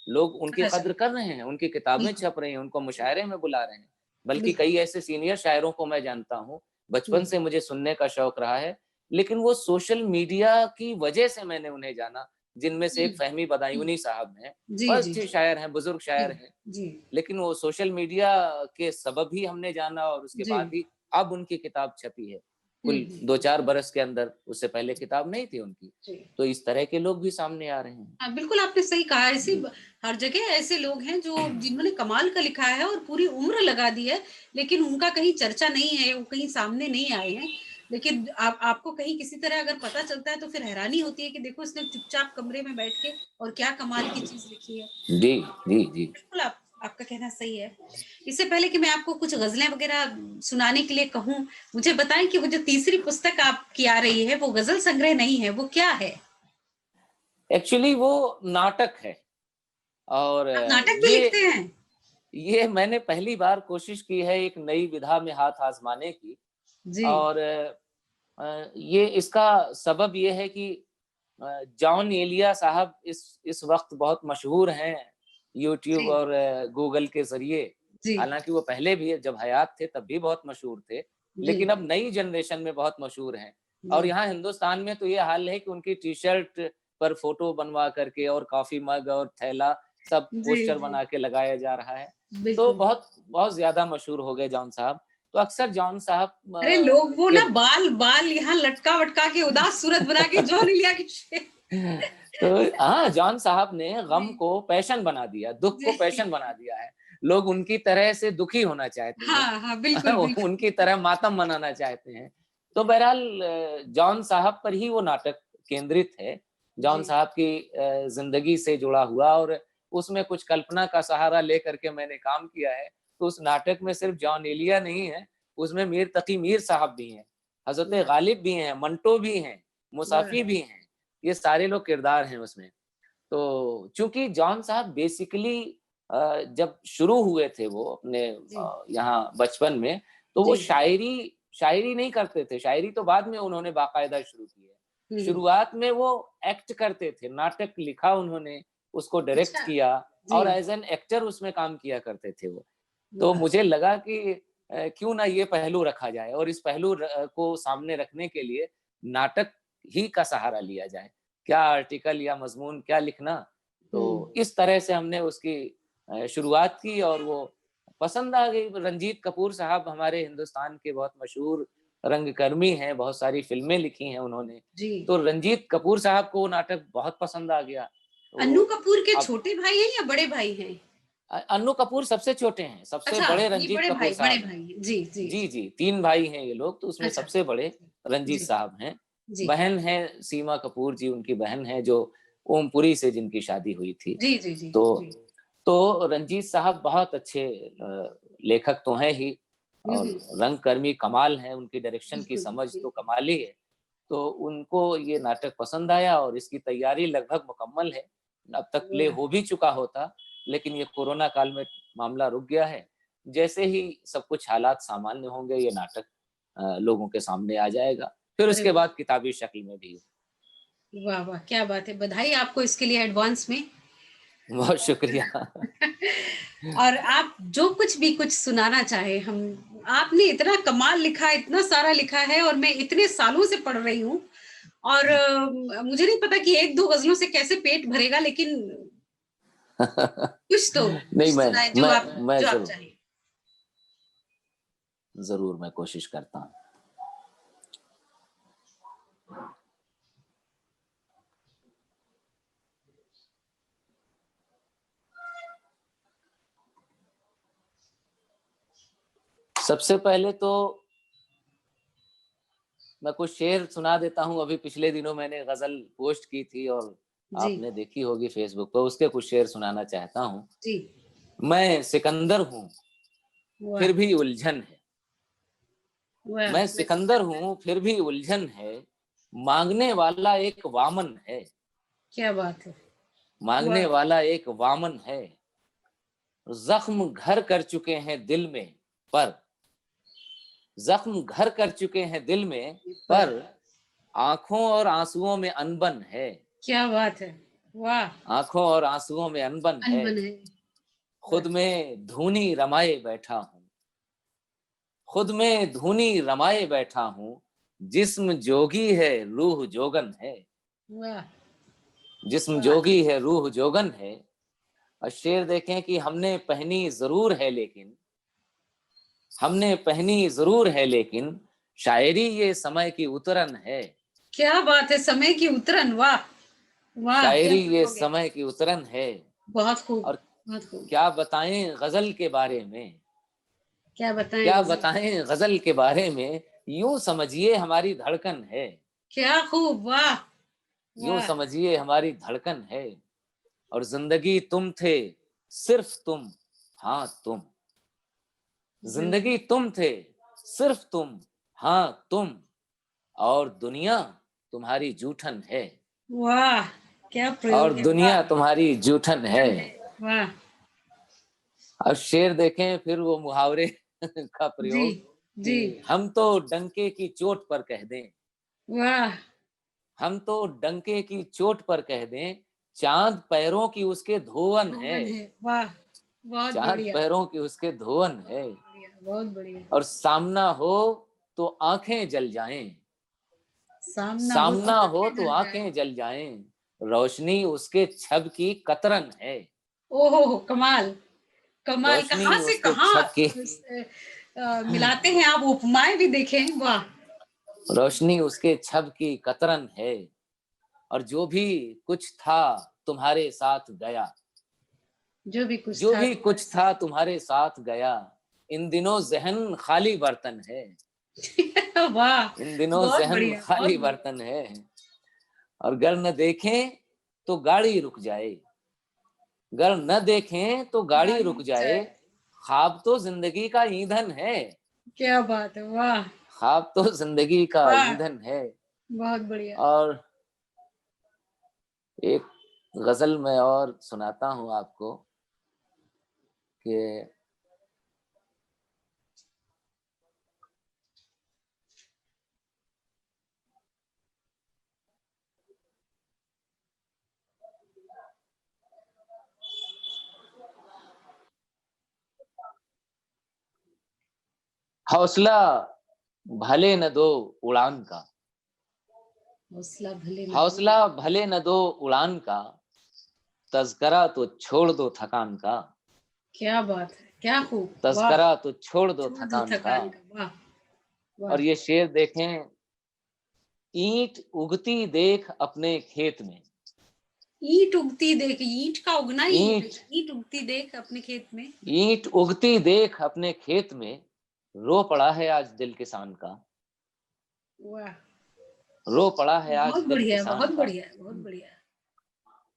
लोग उनकी पता कद्र चला, कर रहे हैं, उनकी किताबें बिल्कुल, छप रही हैं, उनको मुशायरे में बुला रहे हैं। बल्कि बिल्कुल, कई ऐसे सीनियर शायरों को मैं जानता हूँ, बचपन हुँ, से मुझे सुनने का शौक रहा है, लेकिन वो सोशल मीडिया की वजह से मैंने उन्हें जाना, जिनमें से हुँ, एक फ़हमी हुँ, बदायूनी साहब हैं, जी, बहुत जी, अच्छे शायर हैं, बुज़ुर्ग जी, शायर हैं। जी, लेकिन वो सोशल मीडिया के सबब ही हमने जाना और उसके जी, बाद ही अब उनकी किताब छपी है। हुँ, कुल हुँ, 2-4 बरस के अंदर, उससे पहले किताब नहीं थी उनकी। जी। तो इस तरह के लोग भी सामने आ रहे हैं। हाँ, बिल्कुल आपने सही कहा ऐसी जी। हर जगह ऐसे लोग हैं जो जिन्होंने कमाल का लिखा है और पूरी उम्र लगा दी है, लेकिन उनका कहीं चर्चा नहीं है, वो कहीं सामने नहीं आए हैं। लेकिन आप आपको कहीं किसी तरह अगर पता चलता है तो फिर हैरानी होती है कि देखो इसने चुपचाप कमरे में बैठ के और क्या कमाल की चीज़ लिखी है। जी, जी, जी। बिल्कुल आपका कहना सही है। इससे पहले कि मैं आपको कुछ ग़ज़लें वग़ैरह सुनाने के लिए कहूँ, मुझे बताएँ कि वो जो तीसरी पुस्तक आपकी आ रही है, वो ग़ज़ल संग्रह नहीं है, वो क्या है? एक्चुअली वो नाटक है और आप नाटक भी लिखते हैं? ये मैंने पहली बार कोशिश की है एक नई विधा में हाथ आज़माने की जी, और ये इसका सबब ये है कि जॉन एलिया साहब इस वक़्त बहुत मशहूर हैं यूट्यूब जी, और गूगल के ज़रिए। जी, हालाँकि वो पहले भी जब हयात थे तब भी बहुत मशहूर थे, जी, लेकिन अब नई जनरेशन में बहुत मशहूर हैं। जी। और यहाँ हिंदुस्तान में तो ये हाल है कि उनकी टी-शर्ट पर फ़ोटो बनवा करके और कॉफ़ी मग और थैला सब जी, पोस्टर जी, बना के लगाया जा रहा है। तो बिल्कुल। बहुत बहुत ज़्यादा मशहूर हो गए जॉन साहब। तो अक्सर जॉन साहब अरे लोग वो के ना बाल बाल यहाँ लटका-वटका के उदास सूरत बना के जॉन एलिया की शे तो हाँ, जॉन साहब ने गम जी, को पैशन बना दिया, दुःख को जी, पैशन बना दिया है। लोग उनकी तरह से दुखी होना चाहते हैं। हाँ हाँ, बिल्कुल बिल्कुल। उनकी तरह मातम मनाना चाहते हैं। तो बहरहाल जॉन साहब पर ही वो नाटक केंद्रित है। जॉन जी। साहब की जिंदगी से जुड़ा हुआ, और उसमें कुछ कल्पना का सहारा लेकर के मैंने काम किया है। तो उस नाटक में सिर्फ जॉन एलिया नहीं है, उसमें मीर तकी मीर साहब भी हैं, हजरत वाह गालिब भी हैं, मंटो भी हैं, वाह। मुसाफी भी हैं। ये सारे लोग किरदार हैं उसमें। तो चूंकि जॉन साहब बेसिकली जब शुरू हुए थे वो अपने जी यहाँ बचपन में, तो वो जी। शायरी शायरी नहीं करते थे। शायरी तो बाद में उन्होंने बाकायदा शुरू की है। हम्म। शुरुआत में वो एक्ट करते थे, नाटक लिखा उन्होंने, उसको डायरेक्ट अच्छा। किया, जी। और एज एन एक्टर उसमें काम किया करते थे वो। तो वाह। मुझे लगा कि क्यों ना ये पहलू रखा जाए, और इस पहलू को सामने रखने के लिए नाटक ही का सहारा लिया जाए। क्या आर्टिकल या मजमून क्या लिखना। तो इस तरह से हमने उसकी शुरुआत की, और वो पसंद आ गई। रंजीत कपूर साहब हमारे हिंदुस्तान के बहुत मशहूर रंगकर्मी हैं, बहुत सारी फिल्में लिखी हैं उन्होंने। जी। तो रंजीत कपूर साहब को वो नाटक बहुत पसंद आ गया। अन्नू तो कपूर के अब छोटे भाई हैं या बड़े भाई हैं? अन्नू कपूर सबसे छोटे हैं, सबसे अच्छा, बड़े ये रंजीत कपूर बड़े साहब हैं। भाई हैं। जी जी जी जी। जी, 3 भाई हैं ये लोग, तो उसमें अच्छा। सबसे बड़े रंजीत जी साहब हैं। जी बहन है सीमा कपूर जी, उनकी बहन है, जो ओमपुरी से जिनकी शादी हुई थी। जी जी जी तो जी। तो रंजीत साहब बहुत अच्छे लेखक तो हैं ही, और हम्म। रंगकर्मी कमाल हैं, उनकी डायरेक्शन की बिल्कुल समझ तो बिल्कुल। कमाल ही है। तो उनको ये नाटक पसंद आया, और इसकी तैयारी लगभग मुकम्मल है। अब तक प्ले वाह। हो भी चुका होता, लेकिन ये कोरोना काल में मामला रुक गया है। जैसे ही सब कुछ हालात सामान्य होंगे, ये नाटक लोगों के सामने आ जाएगा, फिर अरे उसके वाह बाद किताबी शक्ल में भी। वाह वाह, क्या बात है, बधाई आपको इसके लिए एडवांस में। बहुत शुक्रिया। और आप जो कुछ भी कुछ सुनाना चाहे, हम आपने इतना कमाल लिखा, इतना सारा लिखा है, और मैं इतने सालों से पढ़ रही हूँ। और मुझे नहीं पता कि एक दो गजलों से कैसे पेट भरेगा, लेकिन कुछ नहीं, सुनाए मैं जो आप जरूर चाहें। जरूर मैं कोशिश करता हूँ। सबसे पहले तो मैं कुछ शेर सुना देता हूँ। अभी पिछले दिनों मैंने गजल पोस्ट की थी, और जी आपने देखी होगी फेसबुक पर, उसके कुछ शेर सुनाना चाहता हूँ। जी। मैं सिकंदर हूँ वाह फिर भी उलझन है, वाह। मैं मैं सिकंदर सिकंदर। हूँ फिर भी उलझन है, मांगने वाला एक वामन है, क्या बात है। मांगने वाह। वाला एक वामन है। जख्म घर कर चुके हैं दिल में, पर जख्म घर कर चुके हैं दिल में, पर। पर आंखों और आंसुओं में अनबन है, क्या बात है। वाह। आंखों और आंसुओं में अनबन है। अनबन है। वाह। खुद में धूनी रमाए बैठा हूँ, खुद में धूनी रमाए बैठा हूँ, जिस्म जोगी है रूह जोगन है, वाह जिस्म वाह। जोगी है रूह जोगन है। और शेर देखें कि हमने पहनी जरूर है लेकिन, हमने पहनी जरूर है लेकिन, शायरी ये समय की उतरन है, क्या बात है, समय की उतरन। वाह वाह, क्या शायरी ये बोलोगे। समय की उतरन है। बहुत खूब। और बहुत खूब। क्या बताएं गजल के बारे में, क्या बताएं क्या गजल। बताएं गजल के बारे में, यूं समझिए हमारी धड़कन है, क्या खूब। वाह यूं वाह। समझिए हमारी धड़कन है। और जिंदगी तुम थे, सिर्फ तुम, हाँ तुम, जिंदगी। जिंदगी तुम थे, सिर्फ तुम, हाँ तुम, और दुनिया तुम्हारी जूठन है, वाह, क्या और प्रयोग है। वाह। दुनिया तुम्हारी जूठन है। जूठन है। वाह। अब शेर देखें फिर वो मुहावरे का जी प्रयोग, जी। कि हम तो डंके की चोट पर कह दें, वाह। हम तो डंके की चोट पर कह दें, चांद पैरों की उसके धोवन है, भुवन है। वाह। बहुत चांद बढ़िया। पैरों की उसके धोवन है। बहुत बढ़िया। बहुत बढ़िया। और सामना हो तो आंखें जल जाएं, सामना हो तो सामना हो आंखें तो जल जाए। आंखें जल जाएं, रोशनी उसके छब की कतरन है, ओहो हो, कमाल। कमाल, रोशनी कहाँ से उसके कहाँ छब की, मिलाते हैं आप, उपमाएं भी देखें। वाह। रोशनी उसके छब की कतरन है। और जो भी कुछ था तुम्हारे साथ गया, जो भी कुछ जो था भी कुछ था तुम्हारे साथ गया, इन दिनों जहन खाली बर्तन है, वाह, इन दिनों बहुत जहन बढ़िया, बहुत खाली बढ़िया। बर्तन है, और गर न देखें तो गाड़ी रुक जाए, गर न देखें तो गाड़ी रुक जाए, ख्वाब तो जिंदगी का ईंधन है, क्या बात है, वाह ख्वाब तो जिंदगी का वाह, ईंधन है। बहुत बढ़िया। और एक गजल मैं और सुनाता हूँ आपको कि हौसला भले न दो उड़ान का, हौसला भले न दो, हौसला भले न दो उड़ान का, तज़करा तो छोड़ दो थकान का, क्या बात है, क्या खूब, वाह, तज़करा तो छोड़ दो छोड़ दो थकान का। थकान का, वाह वाह। और ये शेर देखें, ईंट उगती देख अपने खेत में, ईंट उगती देख, ईंट का उगना ही है, ईंट ईंट उगती देख अपने खेत में। ईंट उगती देख अपने खेत में, रो पड़ा है आज दिल किसान का, वाह, रो पड़ा है आज बहुत दिल बढ़िया, किसान बहुत का। बढ़िया, बहुत बढ़िया।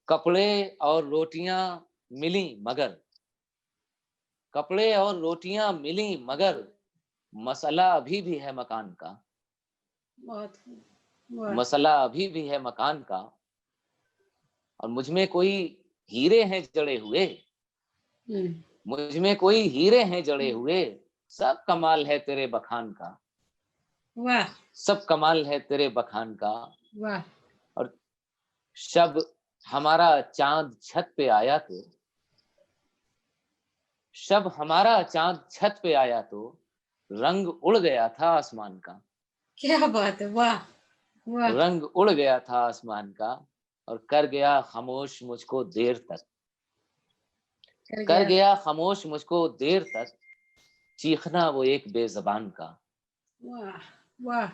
कपड़े और रोटियां मिली मगर, कपड़े और रोटियां मिली मगर, मसला अभी भी है मकान का, बहुत खूब, वाह, मसला अभी भी है मकान का। और मुझ में कोई हीरे हैं जड़े हुए, हम्म, मुझ में कोई हीरे हैं जड़े हुए, सब कमाल है तेरे बखान का, वाह सब कमाल है तेरे बखान का। वाह, और शब हमारा चांद छत पे आया तो, शब हमारा चांद छत पे आया तो, रंग उड़ गया था आसमान का, क्या बात है, वाह वाह, रंग उड़ गया था आसमान का। और कर गया खामोश मुझको देर तक, कर कर गया, गया खामोश मुझको देर तक, चीखना वो एक बेजबान का, वाह वाह,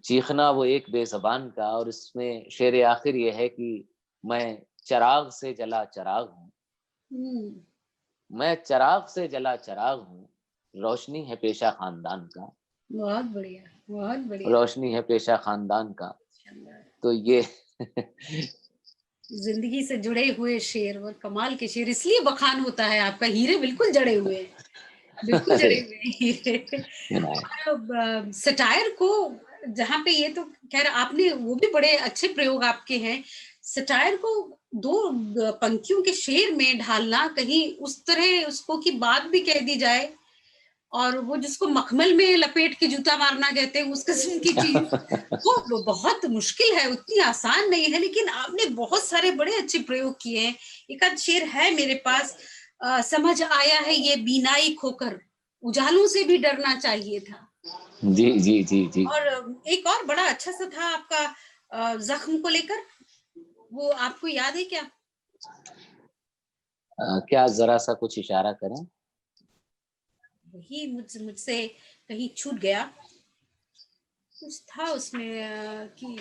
चीखना वो एक बेजबान का। और इसमें शेर आखिर ये है कि मैं चराग से जला चराग हूँ, हम्म, मैं चराग से जला चराग हूँ, रोशनी है पेशा खानदान का, बहुत बढ़िया, बहुत बढ़िया, रोशनी है पेशा खानदान का। शानदार। तो ये जिंदगी से जुड़े हुए शेर और कमाल के शेर, इसलिए बखान होता है आपका। हीरे बिल्कुल जड़े हुए हैं, बिल्कुल अरे जड़े हुए हैं हीरे। और सटायर को, जहाँ पे ये तो खैर आपने वो भी बड़े अच्छे प्रयोग आपके हैं, सटायर को दो पंक्तियों के शेर में ढालना, कहीं उस तरह उसको की बात भी कह दी जाए, और वो जिसको मखमल में लपेट के जूता मारना कहते हैं, उस किस्म की चीज, वो बहुत मुश्किल है, उतनी आसान नहीं है। लेकिन आपने बहुत सारे बड़े अच्छे प्रयोग किए हैं। एक आध शेर है मेरे पास, समझ आया है ये बीनाई खोकर, उजालों से भी डरना चाहिए था। जी जी जी जी। और एक और बड़ा अच्छा सा था आपका, जख्म को लेकर, वो आपको याद है क्या? क्या जरा सा कुछ इशारा करें। वही मुझसे कहीं छूट गया, कुछ था उसमें, कि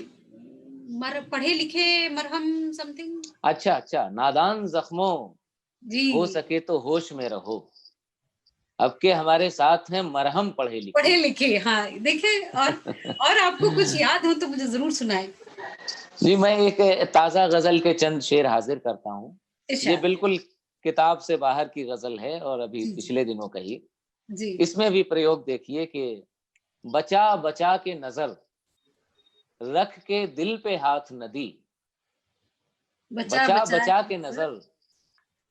पढ़े लिखे मरहम समथिंग। अच्छा अच्छा, नादान जख्मों जी, हो सके तो होश में रहो, अब के हमारे साथ हैं मरहम पढ़े पढ़े लिखे। लिखे, हाँ देखे। और आपको कुछ याद हो तो मुझे जरूर सुनाए। जी, मैं एक ताजा गजल के चंद शेर हाजिर करता हूँ। ये इरशाद। बिल्कुल किताब से बाहर की गजल है और अभी जी जी पिछले दिनों का ही। जी, इसमें भी प्रयोग देखिए कि बचा बचा के नजर रख के दिल पे हाथ नदी, बचा बचा बचा बचा के के नजर नजर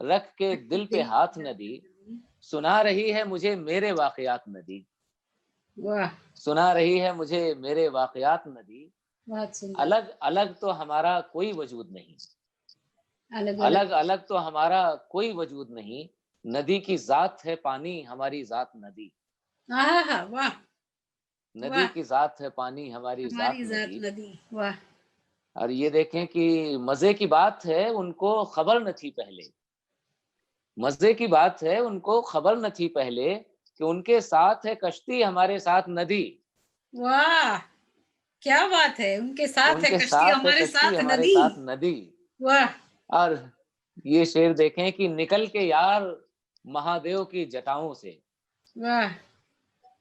रख के रख के दिल पे दिल पे हाथ हाथ नदी, नदी। सुना रही है मुझे मेरे वाकयात नदी, वाह, सुना रही है मुझे मेरे वाकयात नदी, बहुत सुंदर। अलग अलग तो हमारा कोई वजूद नहीं, अलग अलग, अलग अलग तो हमारा कोई वजूद नहीं, नदी की जात है पानी हमारी जात नदी, हाँ हाँ, वाह नदी वाह, की जात है पानी हमारी जात हमारी जात नदी। नदी, वाह। और ये देखें कि मजे की बात है उनको खबर न थी पहले, मजे की बात है उनको खबर न थी पहले, कि उनके साथ है कश्ती हमारे साथ नदी, वाह, क्या बात है, उनके साथ है उनके कश्ती साथ है हमारे कश्ती साथ हमारे नदी। साथ नदी। वाह, और ये शेर देखें कि निकल के यार महादेव की जटाओं से, वाह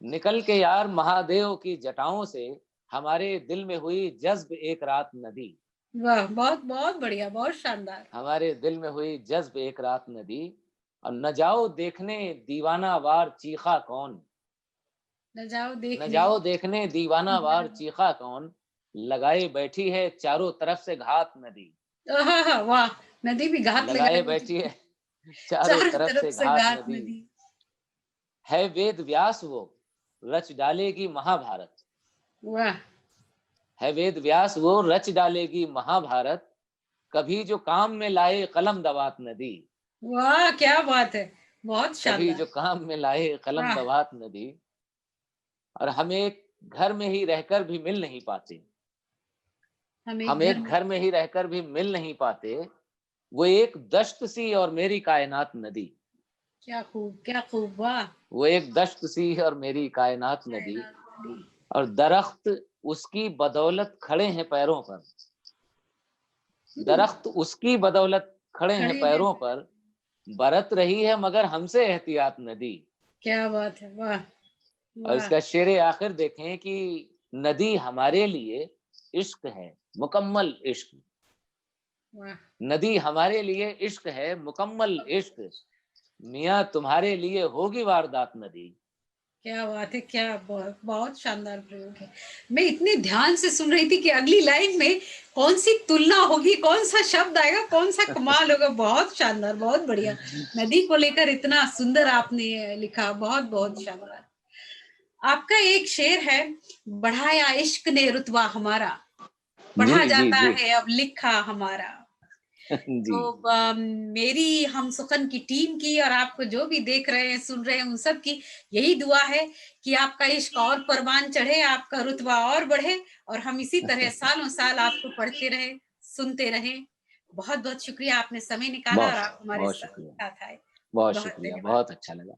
निकल के यार महादेव की जटाओं से, हमारे दिल में हुई जज्ब एक रात नदी, वाह, बहुत बहुत बढ़िया, बहुत शानदार। हमारे दिल में हुई जज्ब एक रात नदी। और न जाओ देखने दीवाना वार चीखा कौन, न जाओ न देखने जाओ देखने दीवाना वार चीखा कौन, लगाए बैठी है चारों तरफ से घात नदी, वाह, नदी भी घात लगाए लगाए बैठी है चारों चारों तरफ तरफ से से घात घात नदी। नदी। है वेद व्यास वो रच डालेगी महाभारत, वाह है वेद व्यास वो रच डालेगी महाभारत, कभी जो काम में लाए कलम दवात नदी, वाह, क्या बात है, बहुत कभी शानदार। जो काम में लाए कलम वाह, दवात नदी। और हम एक घर में ही रहकर भी मिल नहीं पाते, हम एक हम घर एक में। घर में ही रहकर भी मिल नहीं पाते, वो एक दश्त सी और मेरी कायनात नदी, क्या खूब, क्या खूब, वाह। वो एक दश्त सी और मेरी कायनात नदी। कायनात नदी। और दरख्त उसकी बदौलत खड़े हैं पैरों पर, दरख्त उसकी बदौलत खड़े हैं खड़े हैं। पैरों पर, बरत रही है मगर हमसे एहतियात नदी। क्या बात है, वाह और वाह इसका शेर आखिर देखें कि नदी हमारे लिए इश्क है, मुकम्मल इश्क, वाह। नदी हमारे लिए इश्क है, मुकम्मल इश्क, मियाँ तुम्हारे लिए होगी वारदात नदी। क्या बात है, क्या बहुत बहुत शानदार प्रयोग है। मैं इतने ध्यान से सुन रही थी कि अगली लाइन में कौन सी तुलना होगी, कौन सा शब्द आएगा, कौन सा कमाल होगा। बहुत शानदार, बहुत बढ़िया। नदी को लेकर इतना सुंदर आपने लिखा, बहुत बहुत शानदार। आपका एक शेर है, बढ़ाया इश्क ने रुतबा हमारा, जी पढ़ा जी जाता जी है अब लिखा हमारा। जी। तो मेरी हम सुखन की टीम की और आपको जो भी देख रहे हैं सुन रहे हैं उन सब की यही दुआ है कि आपका इश्क और परवान चढ़े, आपका रुतबा और बढ़े, और हम इसी तरह सालों साल आपको पढ़ते रहे, सुनते रहे। बहुत बहुत शुक्रिया, आपने समय निकाला और बहुत आप हमारे बहुत शुक्रिया, साथ आए। बहुत बहुत शुक्रिया, धन्यवाद। बहुत अच्छा लगा।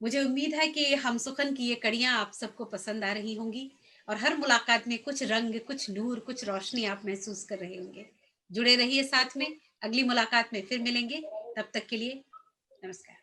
मुझे उम्मीद है कि हम सुखन की ये कड़ियां आप सबको पसंद आ रही होंगी और हर मुलाकात में कुछ रंग, कुछ नूर, कुछ रोशनी आप महसूस कर रहे होंगे। जुड़े रहिए साथ में, अगली मुलाकात में फिर मिलेंगे। तब तक के लिए नमस्कार।